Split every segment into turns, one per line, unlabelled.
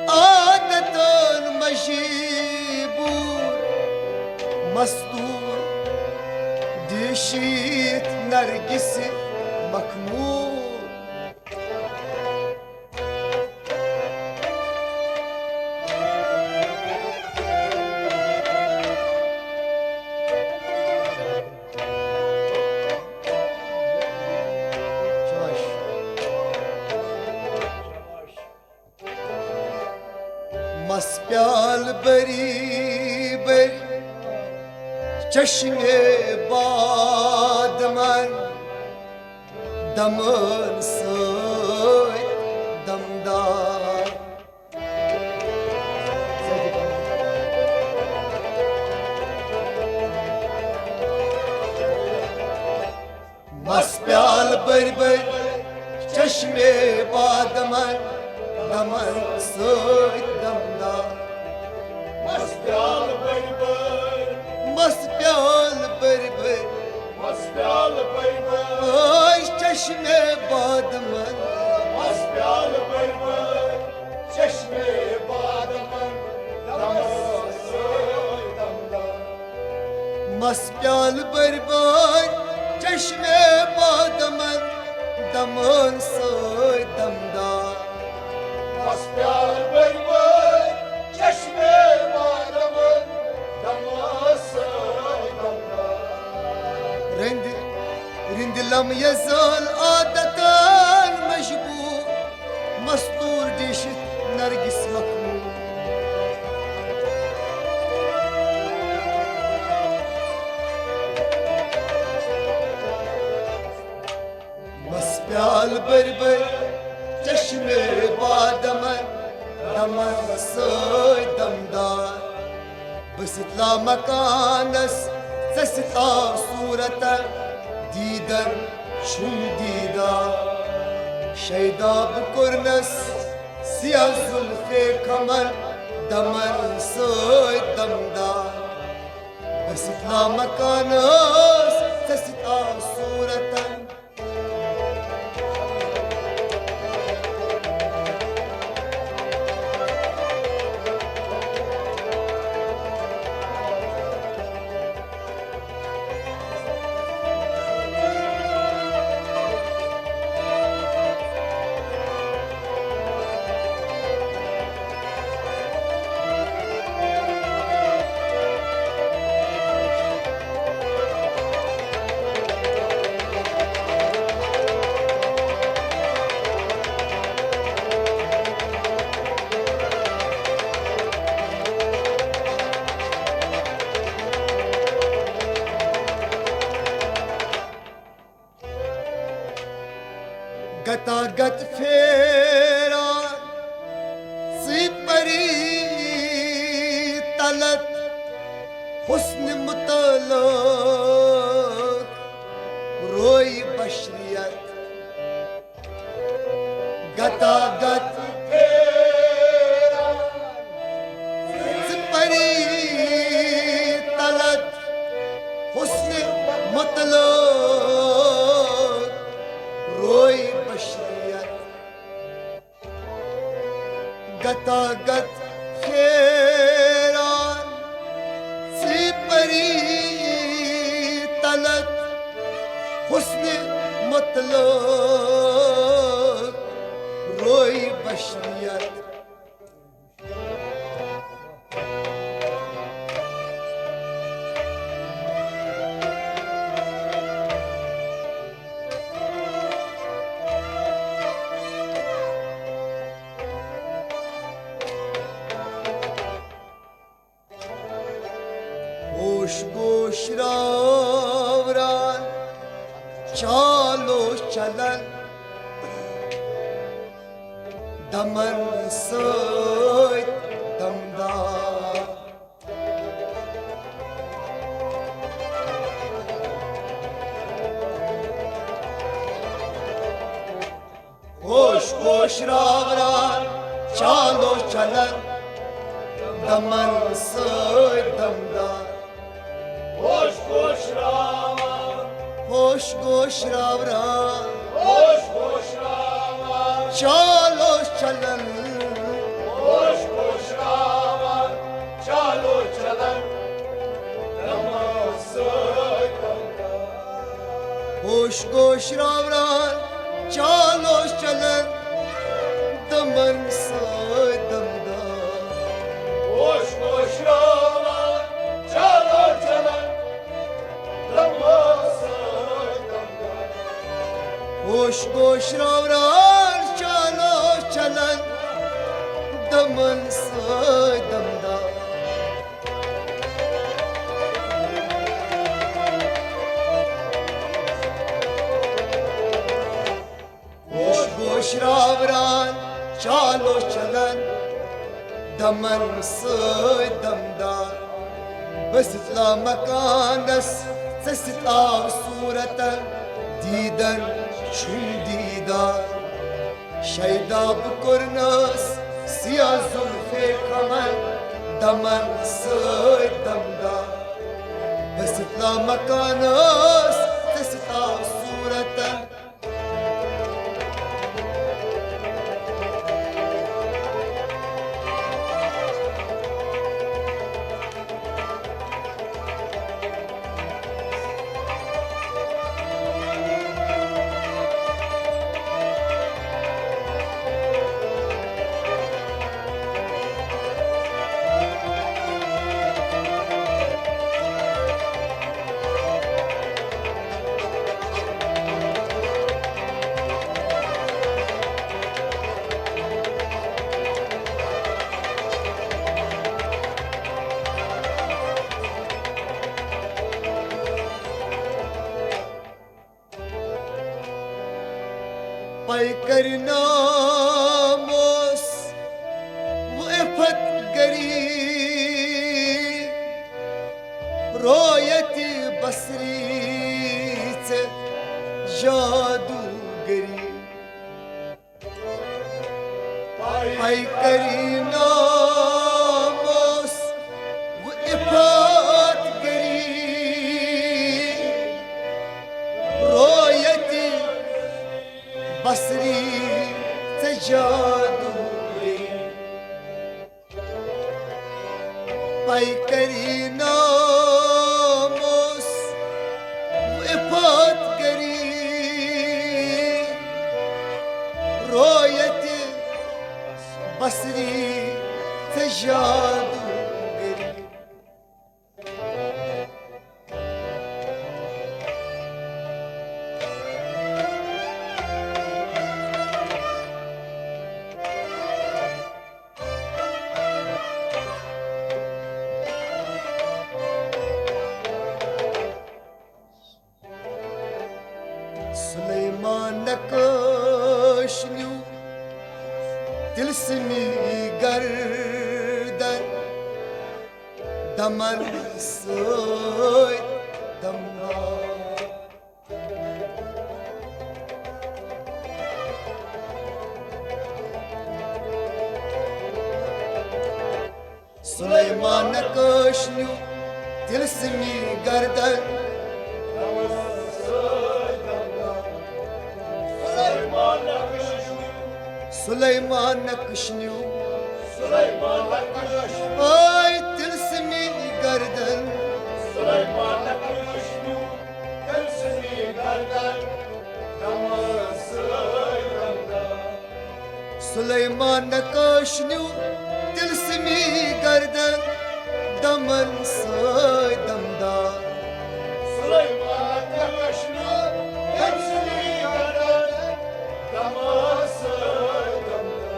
عادة مجيبور مستور ديشيت نرجسي مكمور مسبيال بري بري چشمه باد من دمن سوی دمدار مسبيال بري بري چشمه باد من دمن سوی دمدار مسبيال بري بري مسبيال بري بري مسبيال بري بري اي چشمه باد من مسبيال بري بري چشمه باد من دمن سوی دمدار مسبيال بري بري چشمه باد من دمن سوی دمدار مسبيال بري بري چشمه باد من دمن سوی دمدار رند لم يزال عادة مجبور مسطور ديشت نرجس مكمور مسبيال بري بري چشمه باد من دمن سوی دمدار بستلا مكانس سستلا صورة ديدا شم ديدا شيدا بكرنس سيا زلفي كمر دمن سوي دمدار بستلا مكانس سستلا صورة قطعت فيران صبري طلت حسن مطلق روي بشريات قطعت فيران صبري طلت حسن مطلق روي بشريات قطعت خيران سيبري طلت حسن مطلق روي بشريات گوش گوش راوران چالو چلن دمن سوی دمدار گوش گوش راوران چالو چلن دمن سوی دمدار خوش خوش راما خوش گوش راوران
خوش خوش راوان
چالو چلن
خوش خوش راوان چالو چلن دماسای دمدا
خوش گوش راوران چالو چلن دمن سای دمدا
خوش خوش راوان چالو چلن دماسای دمدا
خوش گوش راوران چالو چلن دمن سای دمدا خوش گوش راوران چالو چلن دمن سای دمدا بس اطلع مكانس تستطاع صورة ديدا شو ديدا شيدا بكرناس سيا زلفي كمان دمن ساي دمدا بس اطلع مكانس تستطاع صورة بايكر ناموس وقفت قريب رؤيتي بصريت جادو قريب بايكر ناموس وقفت قريب رؤيتي بصري تجادوري بايكري ناموس وإبات قريب رؤيتي بصري تجادوري سليمان نكشنيو تلسمي قردن دمن سوي دمنا سليمان نكشنيو تلسمي قردن سليمان نكشنيو
سليمان نكشنيو
هاي تلسمي قردن
سليمان نكشنيو تلسمي قردن دماسای دمدا
سليمان نكشنيو تلسمي قردن دمن ساي دمدا
سليمان نكشنيو تلسمي قردن دماسای دمدا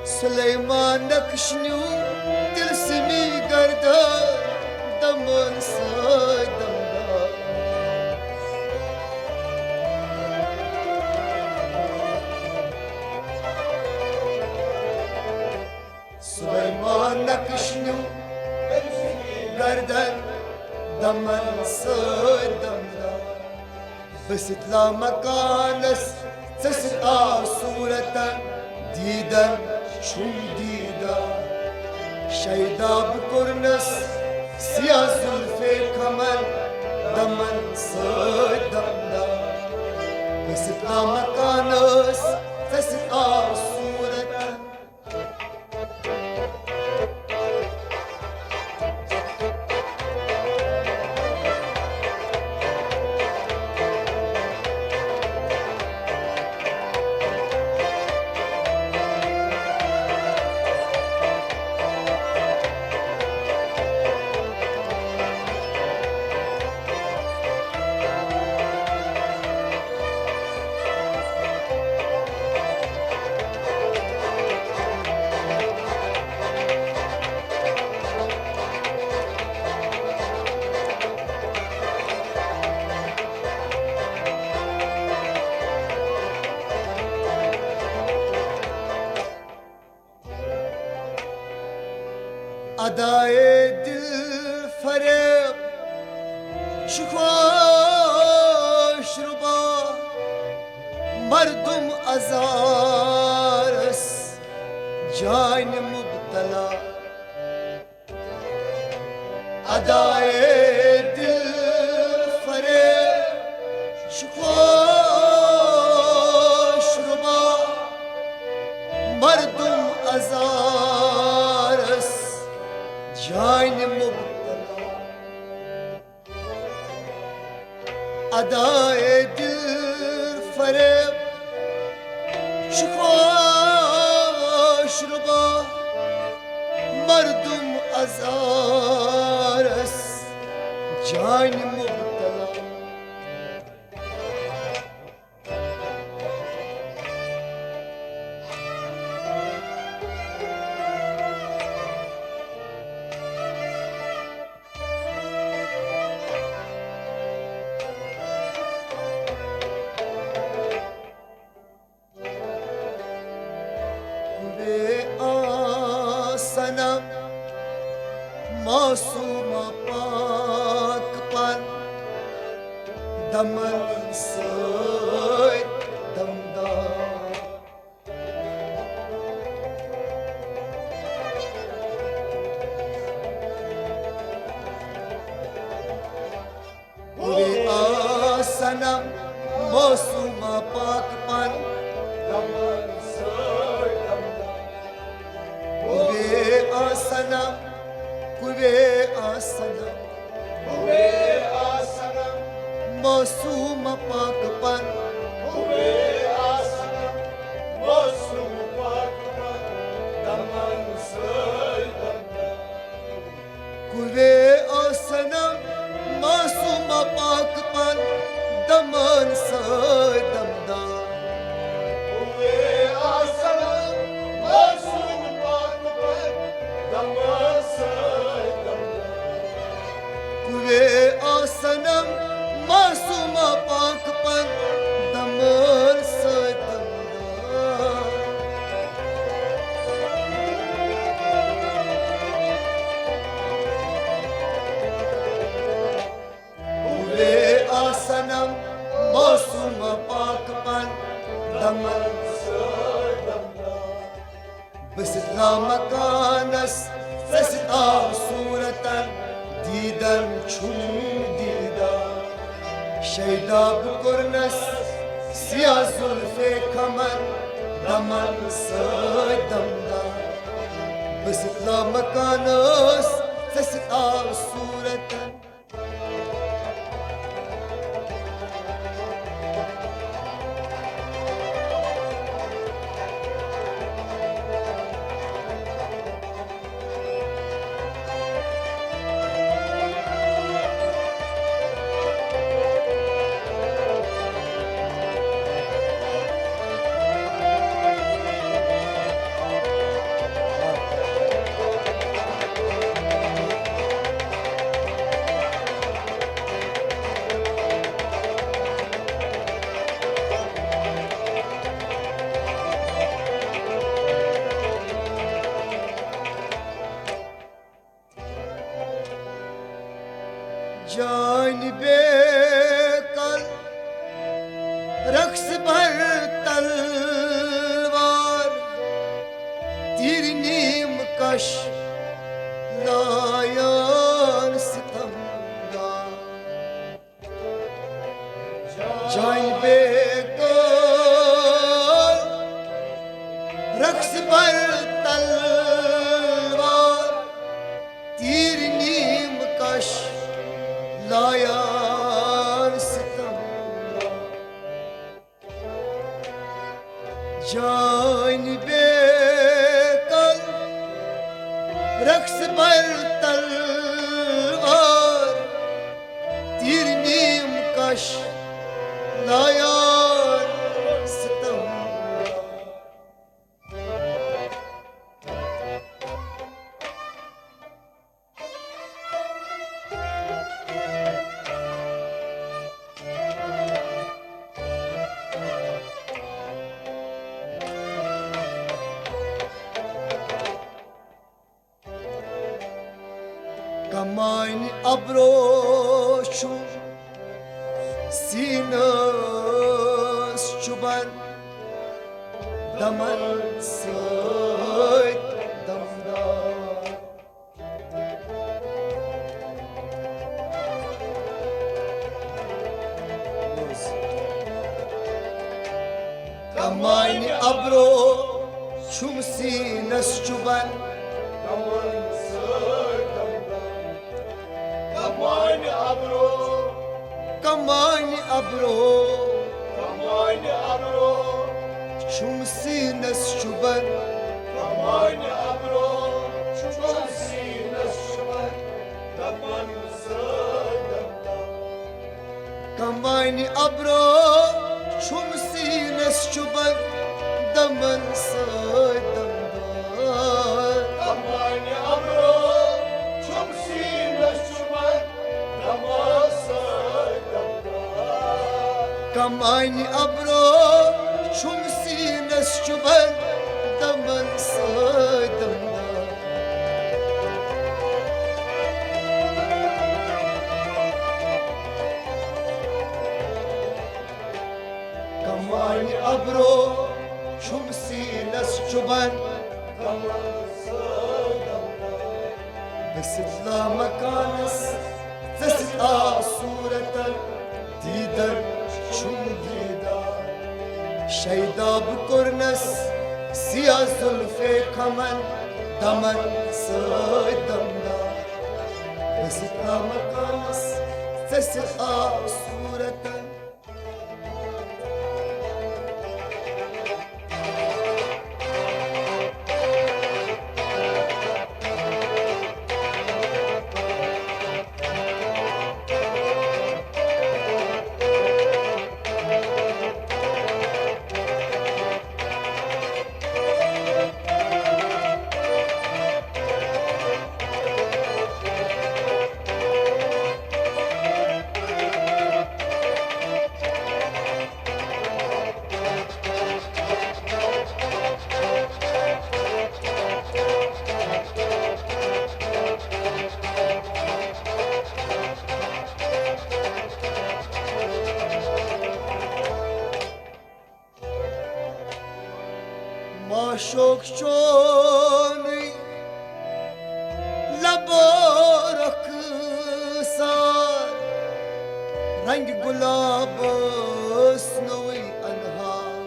سليمان نكشنيو تلسمي قردن دمن ساي دمدا سليمان نكشنيو قردن دمن ساي دمدا بس اطلع مكانس تسقى صورة ديدا شو ديدا شيدا بكرنس سيا زلفي كمان دمن سۭتۍ دمدار ٲسِتھ لامکانس ژٔسِتھ آو صوٗرتن ادائے دل فریب چھُ خۄش رُبا مردم ازارس جانہِ مبتلا ادائے دل فریب چھُ خۄش رُبا مردم ازارس جانہِ مبتلا ادائے دل فریب چھُ خۄش رُبا مردم ازارس جانہِ مبتلا صنم معصوم پاک پن دمن سۭتۍ دمدار ہوئے صنم معصوم پاک پن
دمن سۭتۍ
صنم کوے صنم معصوم پاک پن
دمن سۭتۍ
کوے صنم معصوم پاک پن دمن سۭتۍ دمدار کوے صنم معصوم پاک پن دمن سۭتۍ دمدار کوے صنم معصوم پاک پن دمن
سۭتۍ دمدار
بٔسِتھ لامکانس ژٔسِتھ آو صوٗرتن دیٖدن چھُم دیٖدار شیدا بہٕ کوٚرنس سِیاہ زُلفے کھمن دمن سۭتۍ دمدار بٔسِتھ لامکانس ژٔسِتھ آو صوٗرتن جانبے کل رقص بھر تلوار تیر نیم کش لایان ستمگار جای بکن رقص بر تلوار تیر نیم کش لایان ستم جان بکن رقص بر تلوار تیر نیم کش لایان ستم كمان أبروشو سيناس شبان دمن سيد دمدار كمان أبروشو سيناس شبان كمان أبرو شمسي ناس شبان كمان أبرو شمسي ناس شبان دمن صيد دمدار كمان أبرو شمسي ناس شبان دمن صيد دمدار كمان أبرو شمسي ناس شبان بس لا مكانس تسقى صورة ديدر شم ديدار شيدا بكرنس سيا زلفي كمن دمن صيد دمدار بس لا مكانس تسقى صورة معشوق شوني لبارك صار رنگ گلاب سنوي انهار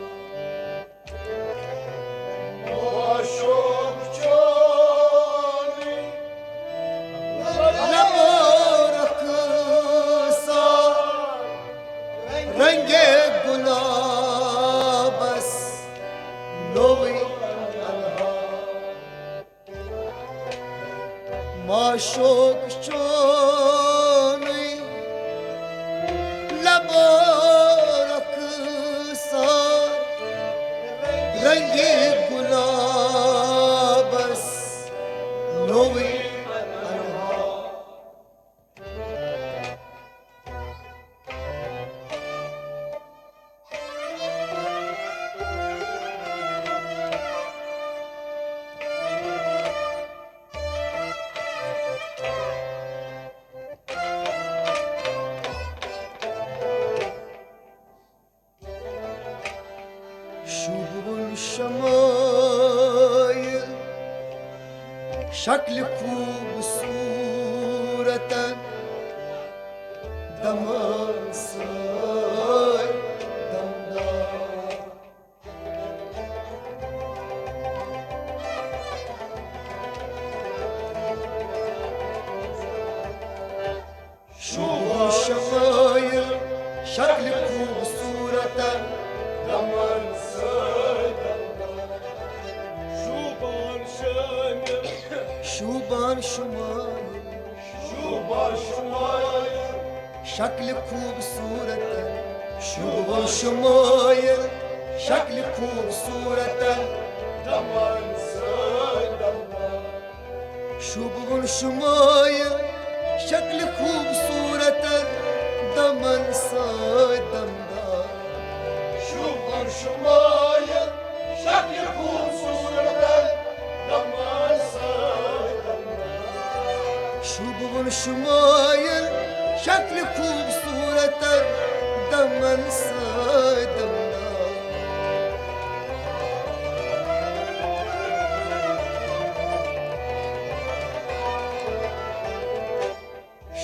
لبارك صار رنگ گلاب سنوي معشوق شوني لبارك صار رنگ گلاب سنوي الشمايل شكلك وصورة دمار صاير شكلك وبصورته
دمر صدمنا شوبان شامل
شوبان شمايل
شوبان شمايل
شكلك وبصورته شوبان شمايل شكلك وبصورته
دمر صدمنا
شوبان شمايل شكلك وبصورته دمن صدمنا
شوبان شمايل شكلك وصورتك دمر صدمنا
شوبان شمايل شكلك وبصورته دمن صدمنا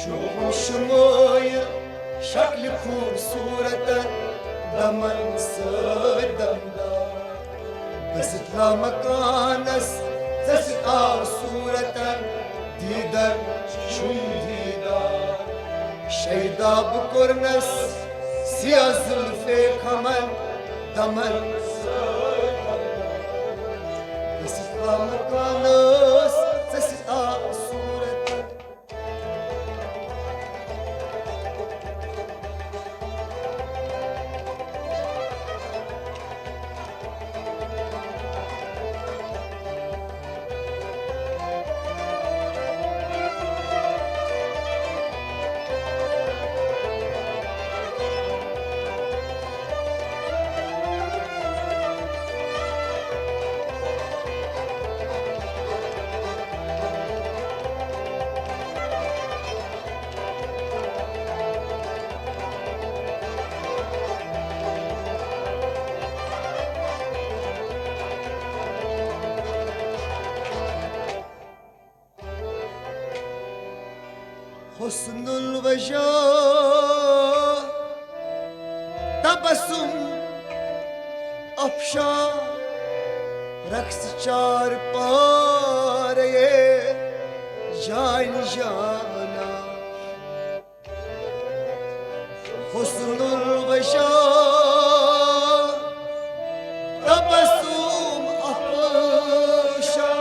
شوبان شمايل شكلك وبصورته دمن صدمنا بس طلع مكانس تسقى صورته ديدر شو ديدر شيدا بكرنس سيا زلفي كمان دمن صدمنا بس طلع مكانس تسقى صورته حسن الوجاه تبسم افشا رقص چار پاره جان جانا حسن الوجاه تبسم افشا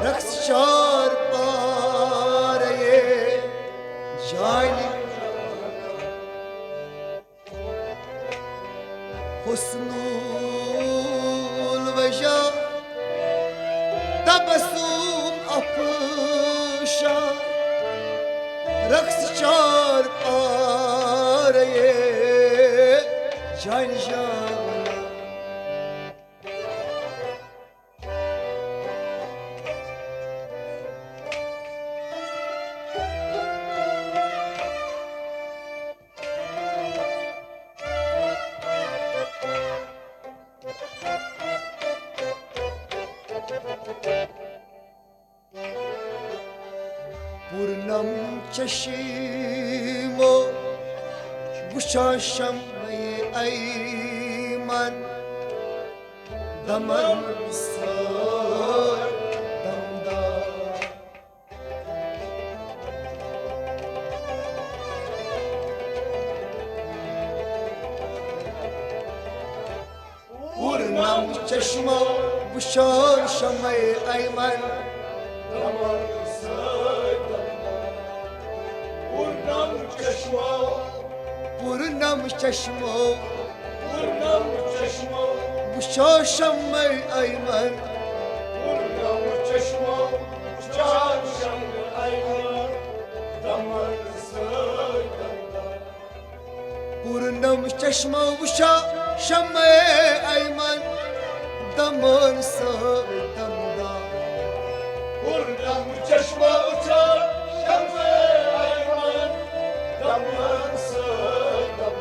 رقص چار جايني حسن الوجه تبسم أفشا رقص چار پاره جايني جانا Burnam çeşimo bu şaşamayı ayman daman sar damda Burnam çeşimo bu şaşamayı ayman
دمر صدمنا ورنم چشما
Burnam çeşmo
ورنم چشما
bu şaşamayı ayman
ورنم چشما چاشم ایوان دمر صدمنا
Burnam çeşmo bu şaşamayı ayman daman sardamda
ورنم چشما چاشم ایوان دمر صدمنا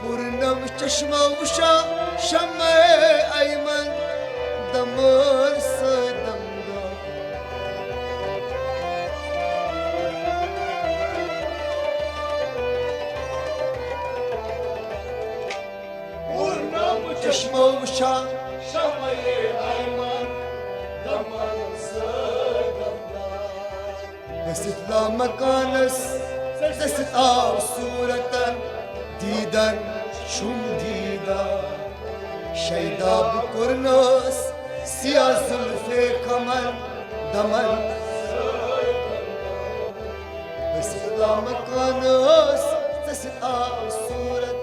Burnam çeşmo bu şaşamayı ayman daman sardamda
ورنم
çeşmo bu
شمعي أيمن دمر صدمنا
بس طلع مكانس تسقى صورة ديدا شم ديدا شيدا بكرنس سيا زلفي كمان دمن بس لا مكانس تسقى صورة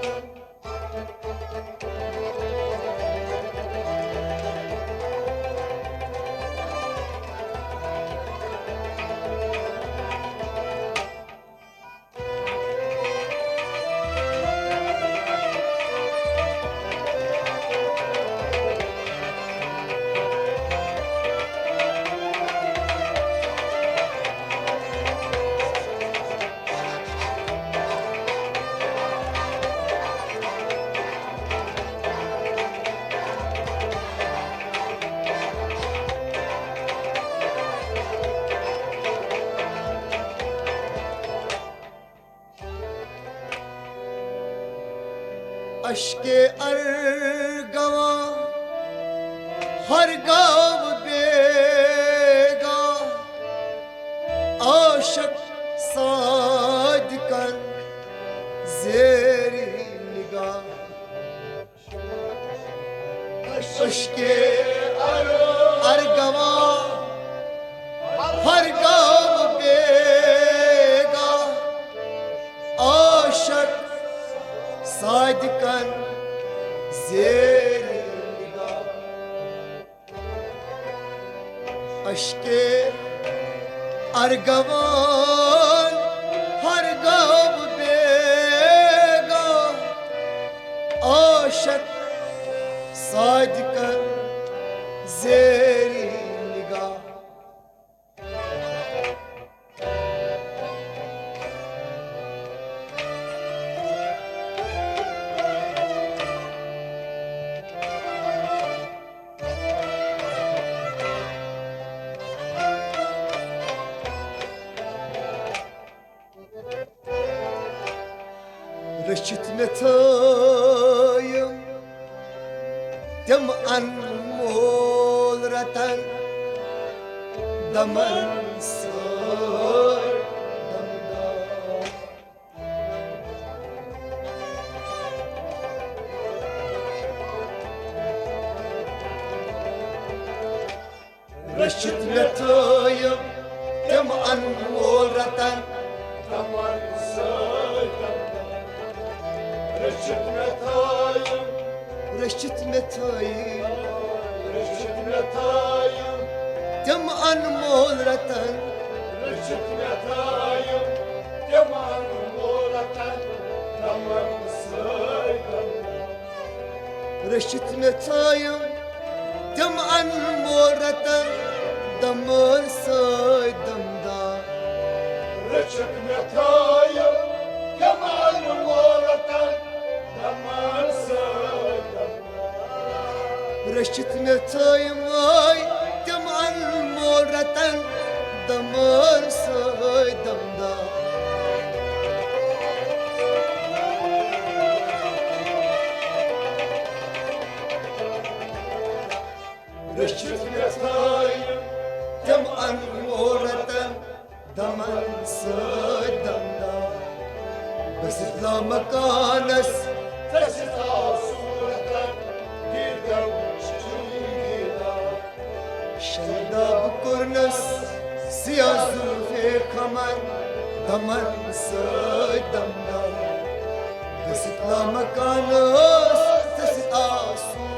अश्के अर्गवा हर गाँव बेगा आशक सादकन जेरी निगाह अश्के अर्गवा हर गाँव बेगा आशक صادقا زين النقاب أشكي أرقبان هرقب بيقا عاشق صادقا زين النقاب رشت نتايم دمعا مولرة دمن صار دمدار رشت نتايم دمعا مولرة
دمن صار رشت متايم
رشت متايم
رشت متايم
دمعا مولرة
رشت متايم دمعا مولرة دمن صايدم
رشت متايم دمعا مولرة دمن صايدم دار
رشت متايم دمعا مولرة دمن صايدم
رشت متايم واي دمعا مولرة دمن صايدم دار
رشت متايم
دمعا مولرة دمن صايدم دار بس لا مكانس
تسقى صورة ديدا شجيدا
شيدا بكرنس سيا زلفي كمان دمن صايدم دار بس لا مكانس تسقى صورة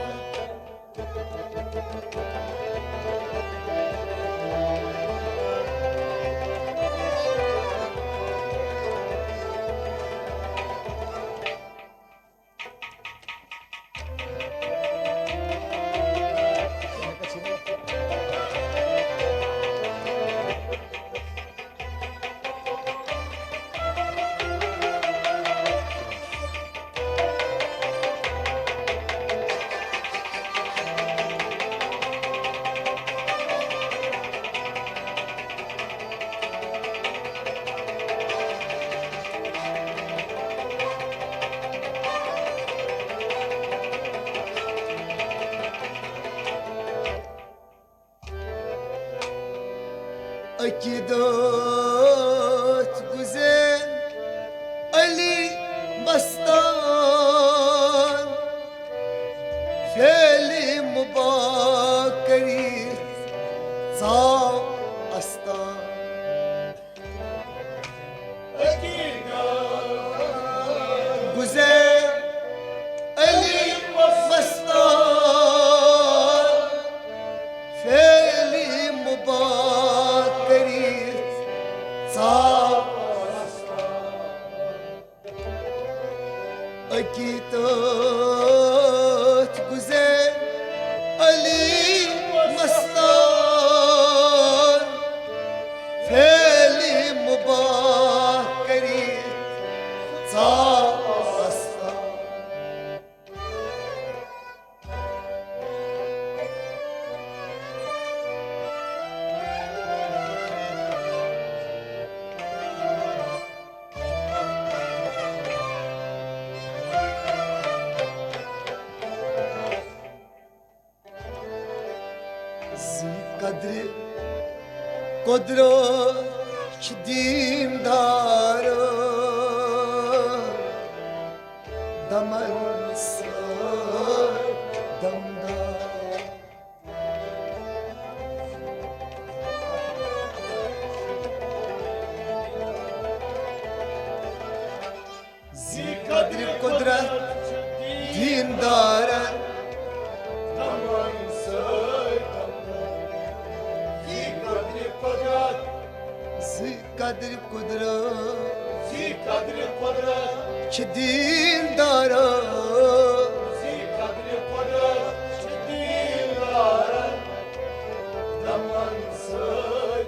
أكيدات جوزين مستان فعل مباكري صاب أستان گذر علی مستان فعلی مباکری صاب اکیتات گذر علی مستان فعلی مباکری صاب قدر قدرت دیم داره دمن سر دمدار زی قدر قدرت دیم داره قدر قدرت
زی قدر قدرت
چه دین داره
زی قدر قدرت چه دین داره دمان سای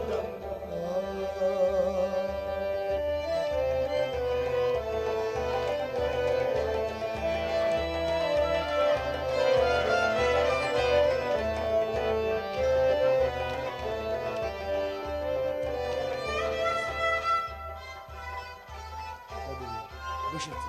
بشت